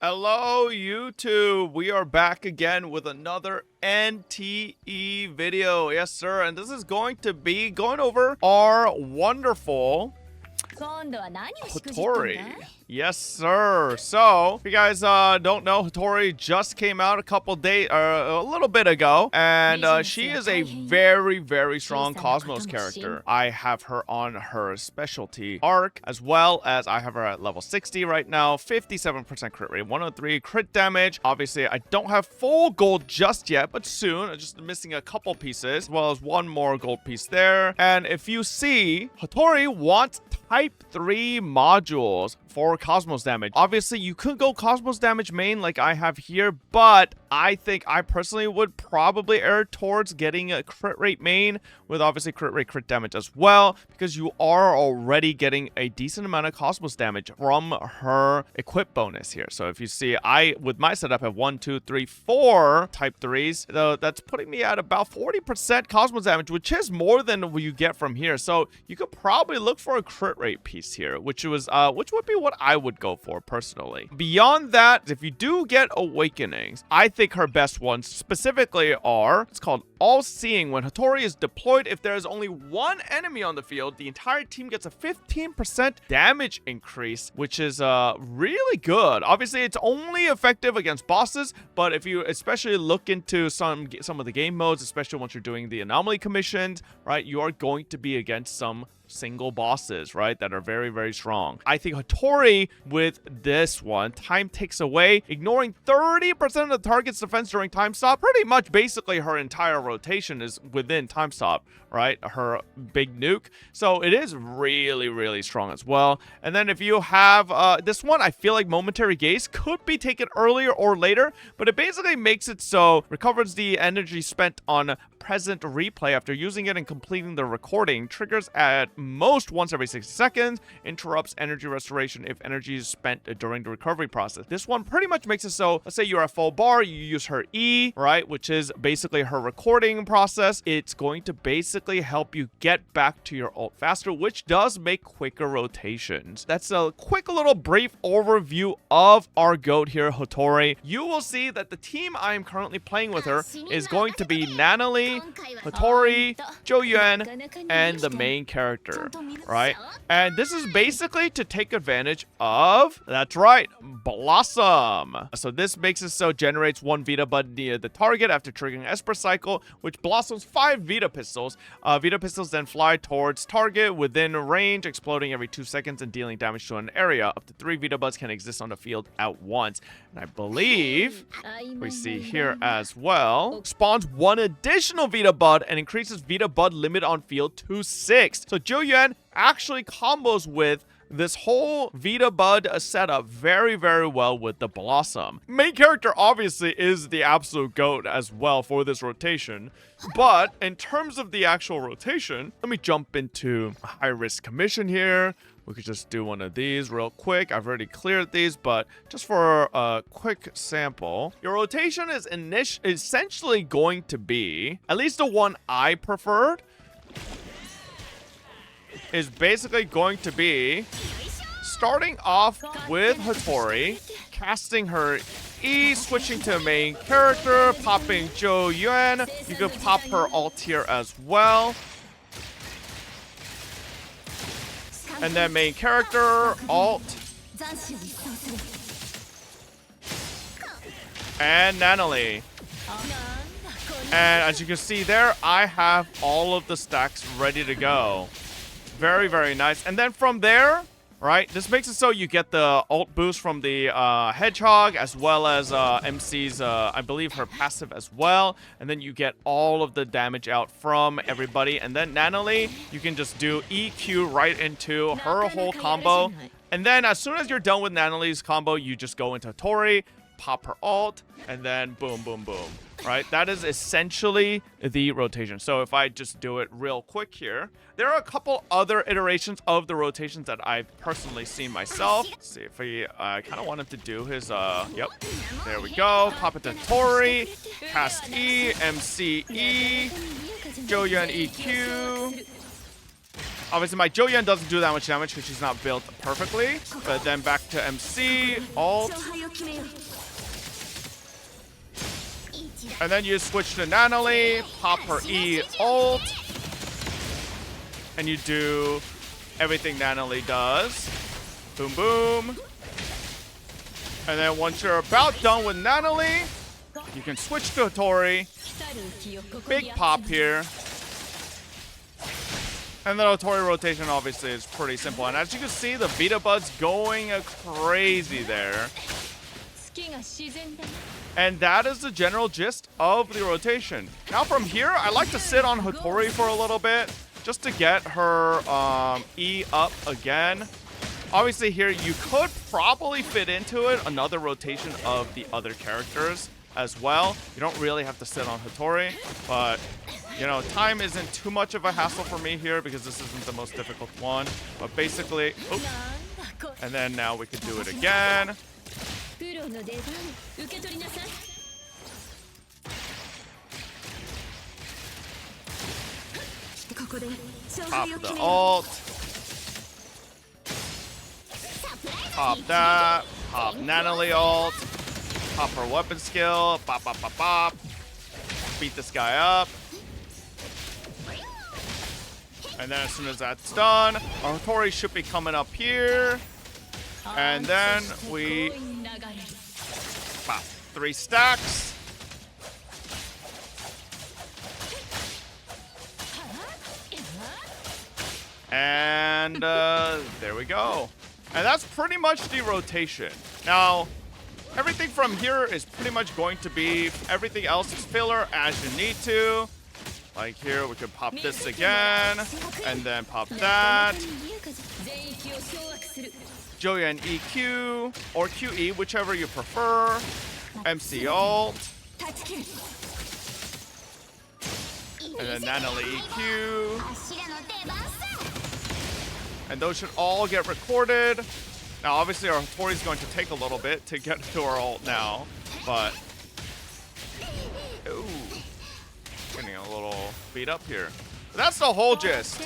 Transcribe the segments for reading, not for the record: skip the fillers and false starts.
Hello, YouTube. We are back again with another NTE video. Yes, sir. And this is going to be going over our wonderful Hotori. Yes, sir. So, if you guys don't know, Hotori just came out a little bit ago, and she is a very, very strong Cosmos character. I have her on her specialty arc, as well as I have her at level 60 right now, 57% crit rate, 103 crit damage. Obviously, I don't have full gold just yet, but soon. I'm just missing a couple pieces, as well as one more gold piece there. And if you see, Hotori wants Type 3 modules for Cosmos damage. Obviously, you could go Cosmos damage main like I have here, but I think I personally would probably err towards getting a crit rate main with obviously crit rate crit damage as well, because you are already getting a decent amount of Cosmos damage from her equip bonus here. So if you see, with my setup have 1, 2, 3, 4 Type 3s, so that's putting me at about 40% Cosmos damage, which is more than you get from here. So you could probably look for a crit rate piece here, which would be what I would go for personally. Beyond that, if you do get awakenings, I think her best ones specifically are, it's called All-Seeing. When Hotori is deployed, if there is only one enemy on the field, the entire team gets a 15% damage increase, which is really good. Obviously, it's only effective against bosses, but if you especially look into some of the game modes, especially once you're doing the anomaly commissions, right, you are going to be against some single bosses, right, that are very, very strong. I think Hotori with this one, time takes away, ignoring 30% of the target's defense during time stop. Pretty much basically her entire rotation is within time stop, right? Her big nuke. So it is really, really strong as well. And then if you have this one, I feel like Momentary Gaze could be taken earlier or later, but it basically makes it so recovers the energy spent on present replay after using it and completing the recording, triggers at most once every 60 seconds, interrupts energy restoration if energy is spent during the recovery process. This one pretty much makes it so, let's say you're at full bar, you use her E, right, which is basically her recording process. It's going to basically help you get back to your ult faster, which does make quicker rotations. That's a quick little brief overview of our GOAT here, Hotori. You will see that the team I am currently playing with her is going to be Nanalie, Hotori, Joyuan, and the main character, right? And this is basically to take advantage of, that's right, Blossom. So this makes it so generates 1 Vita Bud near the target after triggering Esper Cycle, which blossoms 5 Vita Pistols. Vita Pistols then fly towards target within range, exploding every 2 seconds and dealing damage to an area. Up to 3 Vita Buds can exist on the field at once. And I believe we see here as well, spawns 1 additional Vita Bud and increases Vita Bud limit on field to 6. So Joyuan actually combos with this whole Vita Bud setup very, very well with the Blossom. Main character obviously is the absolute GOAT as well for this rotation, but in terms of the actual rotation, let me jump into a high-risk commission here. We could just do one of these real quick. I've already cleared these, but just for a quick sample, your rotation is essentially going to be, at least the one I preferred, is basically going to be starting off with Hotori, casting her E, switching to main character, popping Joyuan. You can pop her ult here as well. And then main character, ult. And Nanalie. And as you can see there, I have all of the stacks ready to go. Very, very nice. And then from there, right, this makes it so you get the ult boost from the Hedgehog, as well as MC's, I believe, her passive as well. And then you get all of the damage out from everybody. And then Nanalie, you can just do EQ right into her whole combo. And then as soon as you're done with Nanalie's combo, you just go into Hotori, pop her ult, and then boom, boom, boom. Right? That is essentially the rotation. So if I just do it real quick here, there are a couple other iterations of the rotations that I've personally seen myself. Let's see if we kind of want him to do his, yep. There we go. Pop it to Tori, cast E, MC E, Joyuan EQ. Obviously, my Joyuan doesn't do that much damage because she's not built perfectly. But then back to MC, ult, And then you switch to Natalie, pop her E ult, and you do everything Natalie does. Boom, boom. And then once you're about done with Natalie, you can switch to Hotori. Big pop here. And the Hotori rotation obviously is pretty simple. And as you can see, the Vita Bud's going crazy there. And that is the general gist of the rotation. Now from here, I like to sit on Hotori for a little bit just to get her E up again. Obviously here, you could probably fit into it another rotation of the other characters as well. You don't really have to sit on Hotori, but you know, time isn't too much of a hassle for me here because this isn't the most difficult one. But basically, oops. And then now we could do it again. Pop the ult. Pop that. Pop Natalie ult. Pop her weapon skill. Pop, pop, pop, pop. Beat this guy up. And then as soon as that's done, our Hotori should be coming up here. And then we pop 3 stacks. And there we go. And that's pretty much the rotation. Now, everything from here is pretty much going to be, everything else is filler as you need to. Like here, we could pop this again, and then pop that. Joyen EQ, or QE, whichever you prefer. MC ult. And then Natalie EQ. And those should all get recorded. Now, obviously, our Hotori is going to take a little bit to get to our ult now, but... Ooh. Getting a little beat up here. But that's the whole gist.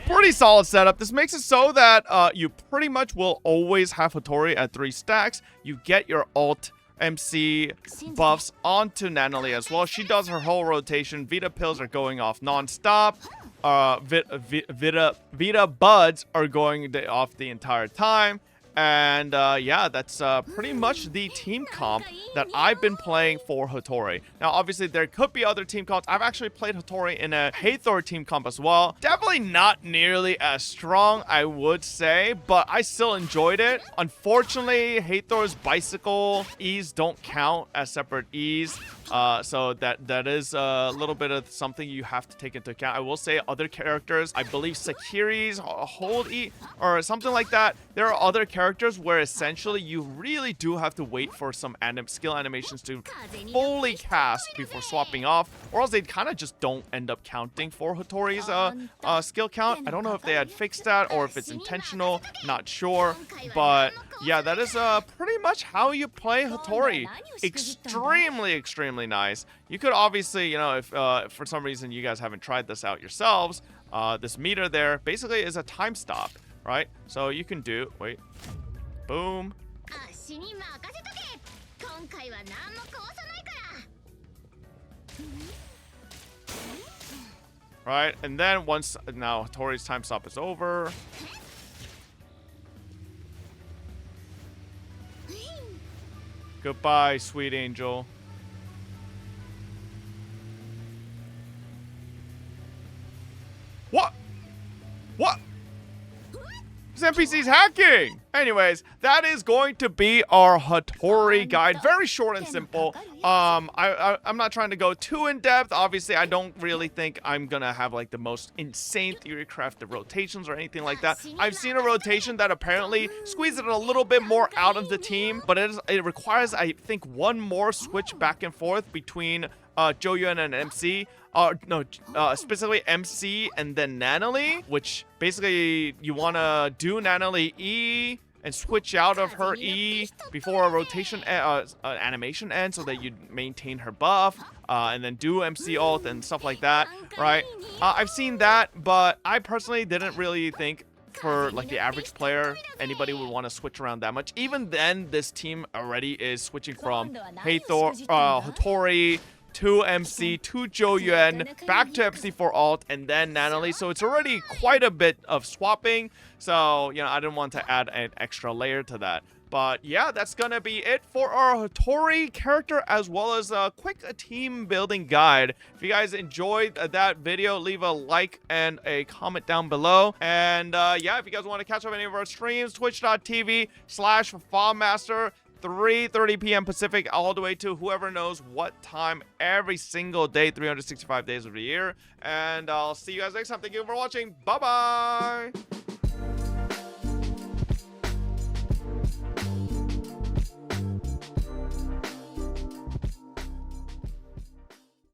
Pretty solid setup. This makes it so that you pretty much will always have Hotori at 3 stacks. You get your ult MC buffs onto Natalie as well. She does her whole rotation. Vita pills are going off non-stop. Vita buds are going off the entire time. And yeah, that's pretty much the team comp that I've been playing for Hotori. Now, obviously, there could be other team comps. I've actually played Hotori in a Hathor team comp as well. Definitely not nearly as strong, I would say, but I still enjoyed it. Unfortunately, Hathor's bicycle E's don't count as separate E's. So that is a little bit of something you have to take into account. I will say other characters, I believe Sakiri's hold E or something like that. There are other characters where essentially you really do have to wait for some skill animations to fully cast before swapping off, or else they kind of just don't end up counting for Hotori's skill count. I don't know if they had fixed that or if it's intentional, not sure. But yeah, that is pretty much how you play Hotori. Extremely nice. You could obviously, you know, if for some reason you guys haven't tried this out yourselves, this meter there basically is a time stop, right? So you can do, wait, boom. Right, and then once now Hotori's time stop is over. Goodbye, sweet angel. What? What? This NPC's hacking! Anyways, that is going to be our Hotori guide. Very short and simple. I'm not trying to go too in-depth. Obviously, I don't really think I'm gonna have like the most insane theory-crafted rotations or anything like that. I've seen a rotation that apparently squeezes it a little bit more out of the team, but it requires, I think, one more switch back and forth between Joyun and MC. Specifically MC and then Natalie, which basically you want to do Natalie E and switch out of her E before a rotation animation ends so that you maintain her buff, and then do MC ult and stuff like that, right? I've seen that, but I personally didn't really think for like the average player, anybody would want to switch around that much. Even then, this team already is switching from Hotori to MC to Joyuan, back to MC for alt, and then Nanalie. So it's already quite a bit of swapping. So, you know, I didn't want to add an extra layer to that. But yeah, that's gonna be it for our Hotori character, as well as a quick team building guide. If you guys enjoyed that video, leave a like and a comment down below. And yeah, if you guys want to catch up on any of our streams, twitch.tv/FawMaster, 3:30 p.m. Pacific, all the way to whoever knows what time every single day, 365 days of the year. And I'll see you guys next time. Thank you for watching. Bye-bye.